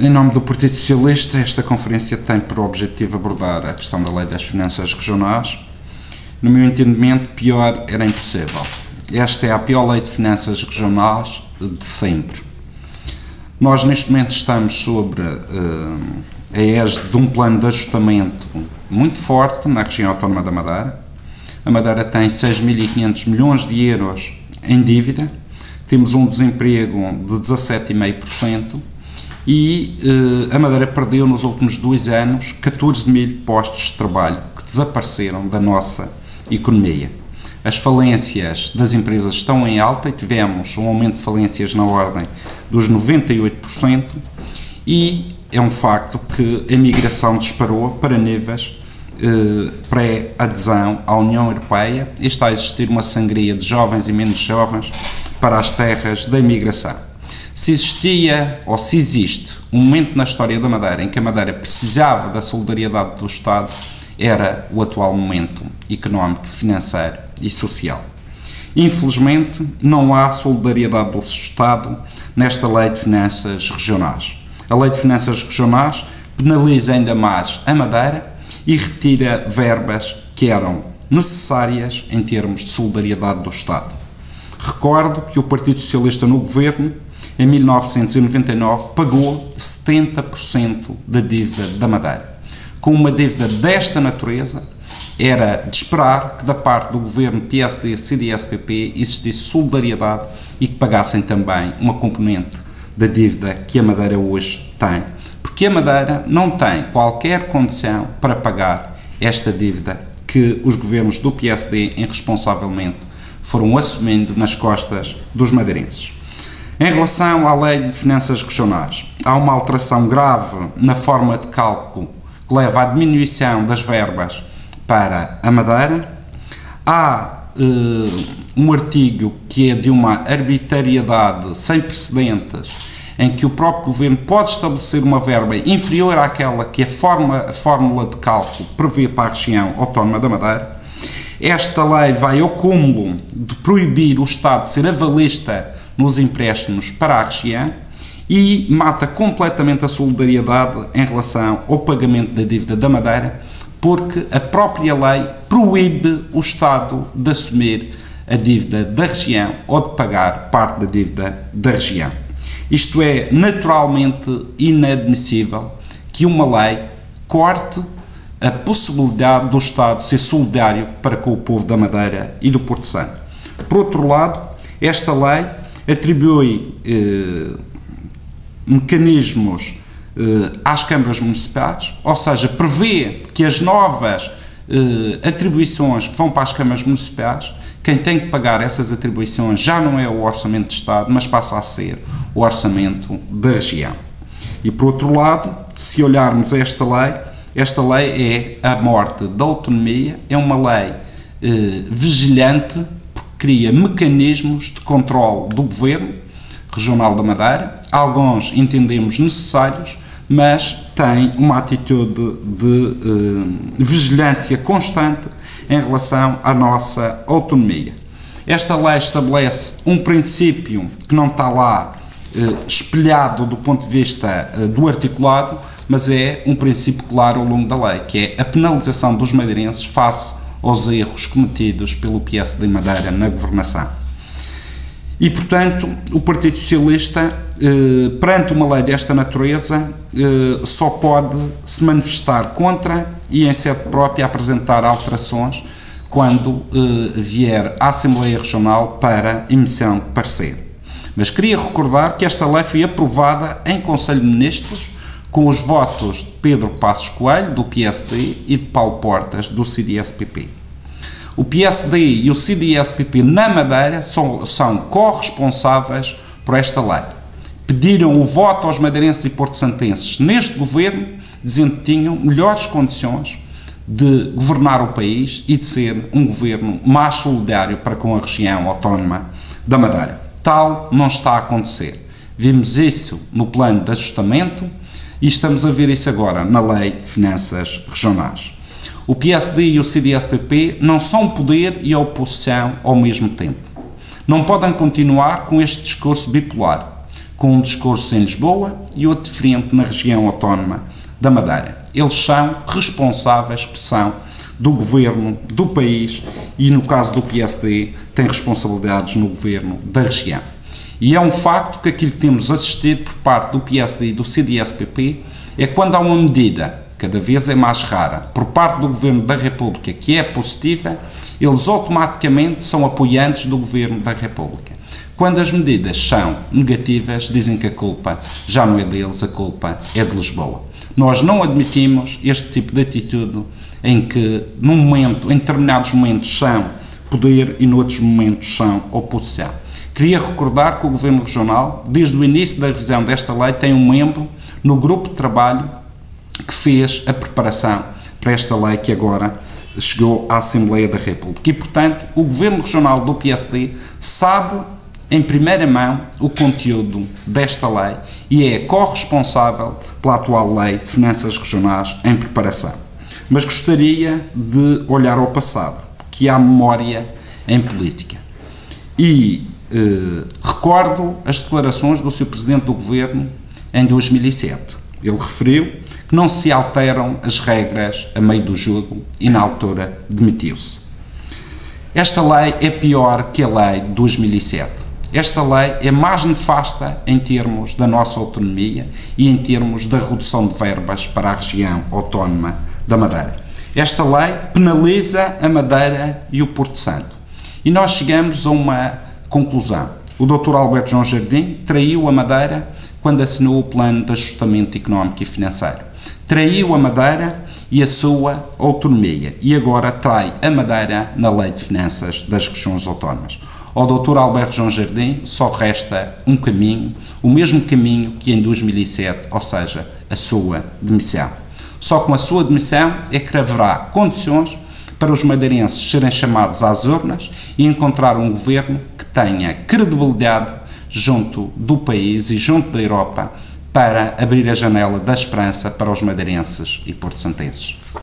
Em nome do Partido Socialista, esta conferência tem por objetivo abordar a questão da Lei das Finanças Regionais. No meu entendimento, pior era impossível. Esta é a pior Lei de Finanças Regionais de sempre. Nós, neste momento, estamos sobre a égide de um plano de ajustamento muito forte na região autónoma da Madeira. A Madeira tem 6.500 milhões de euros em dívida, temos um desemprego de 17,5%, e a Madeira perdeu nos últimos 2 anos 14 mil postos de trabalho que desapareceram da nossa economia. As falências das empresas estão em alta e tivemos um aumento de falências na ordem dos 98%, e é um facto que a migração disparou para níveis pré-adesão à União Europeia e está a existir uma sangria de jovens e menos jovens para as terras da imigração. Se existia, ou se existe, um momento na história da Madeira em que a Madeira precisava da solidariedade do Estado, era o atual momento económico, financeiro e social. Infelizmente, não há solidariedade do Estado nesta Lei de Finanças Regionais. A Lei de Finanças Regionais penaliza ainda mais a Madeira e retira verbas que eram necessárias em termos de solidariedade do Estado. Recordo que o Partido Socialista no governo, em 1999, pagou 70% da dívida da Madeira. Com uma dívida desta natureza, era de esperar que da parte do governo PSD, CDS-PP existisse solidariedade e que pagassem também uma componente da dívida que a Madeira hoje tem, porque a Madeira não tem qualquer condição para pagar esta dívida que os governos do PSD irresponsavelmente foram assumindo nas costas dos madeirenses. Em relação à Lei de Finanças Regionais, há uma alteração grave na forma de cálculo que leva à diminuição das verbas para a Madeira. Há um artigo que é de uma arbitrariedade sem precedentes, em que o próprio governo pode estabelecer uma verba inferior àquela que a fórmula de cálculo prevê para a região autónoma da Madeira. Esta lei vai ao cúmulo de proibir o Estado de ser avalista nos empréstimos para a região e mata completamente a solidariedade em relação ao pagamento da dívida da Madeira, porque a própria lei proíbe o Estado de assumir a dívida da região ou de pagar parte da dívida da região. Isto é naturalmente inadmissível que uma lei corte a possibilidade do Estado ser solidário para com o povo da Madeira e do Porto Santo. Por outro lado, esta lei atribui mecanismos às câmaras municipais, ou seja, prevê que as novas atribuições que vão para as câmaras municipais, quem tem que pagar essas atribuições já não é o orçamento de Estado, mas passa a ser o orçamento da região. E por outro lado, se olharmos esta lei é a morte da autonomia, é uma lei vigilante, porque cria mecanismos de controle do Governo Regional da Madeira, alguns entendemos necessários, mas tem uma atitude de vigilância constante em relação à nossa autonomia. Esta lei estabelece um princípio que não está lá espelhado do ponto de vista do articulado, mas é um princípio claro ao longo da lei, que é a penalização dos madeirenses face aos erros cometidos pelo PSD de Madeira na governação. E, portanto, o Partido Socialista, perante uma lei desta natureza, só pode se manifestar contra e, em sede própria, apresentar alterações quando vier à Assembleia Regional para emissão de parecer. Mas queria recordar que esta lei foi aprovada em Conselho de Ministros com os votos de Pedro Passos Coelho, do PSD, e de Paulo Portas, do CDS-PP. O PSD e o CDS-PP na Madeira são corresponsáveis por esta lei. Pediram o voto aos madeirenses e porto-santenses neste governo, dizendo que tinham melhores condições de governar o país e de ser um governo mais solidário para com a região autónoma da Madeira. Tal não está a acontecer. Vimos isso no plano de ajustamento e estamos a ver isso agora na Lei de Finanças Regionais. O PSD e o CDS-PP não são poder e oposição ao mesmo tempo. Não podem continuar com este discurso bipolar. com um discurso em Lisboa e outro diferente na região autónoma da Madeira. Eles são responsáveis, são do governo do país e, no caso do PSD, têm responsabilidades no governo da região. E é um facto que aquilo que temos assistido por parte do PSD e do CDS-PP é quando há uma medida, cada vez é mais rara, por parte do Governo da República que é positiva, eles automaticamente são apoiantes do Governo da República. Quando as medidas são negativas, dizem que a culpa já não é deles, a culpa é de Lisboa. Nós não admitimos este tipo de atitude em que, em determinados momentos, são poder e, noutros momentos, são oposição. Queria recordar que o Governo Regional, desde o início da revisão desta lei, tem um membro no grupo de trabalho que fez a preparação para esta lei que agora chegou à Assembleia da República. E, portanto, o Governo Regional do PSD sabe, em primeira mão, o conteúdo desta lei e é corresponsável pela atual Lei de Finanças Regionais em preparação. Mas gostaria de olhar ao passado, que há memória em política. E recordo as declarações do Sr. Presidente do Governo em 2007. Ele referiu que não se alteram as regras a meio do jogo e, na altura, demitiu-se. Esta lei é pior que a lei de 2007. Esta lei é mais nefasta em termos da nossa autonomia e em termos da redução de verbas para a região autónoma da Madeira. Esta lei penaliza a Madeira e o Porto Santo. E nós chegamos a uma conclusão. O Dr. Alberto João Jardim traiu a Madeira quando assinou o Plano de Ajustamento Económico e Financeiro. Traiu a Madeira e a sua autonomia e agora trai a Madeira na Lei de Finanças das Regiões Autónomas. Ao Dr. Alberto João Jardim só resta um caminho, o mesmo caminho que em 2007, ou seja, a sua demissão. Só com a sua demissão é que haverá condições para os madeirenses serem chamados às urnas e encontrar um governo que tenha credibilidade junto do país e junto da Europa para abrir a janela da esperança para os madeirenses e porto-santenses.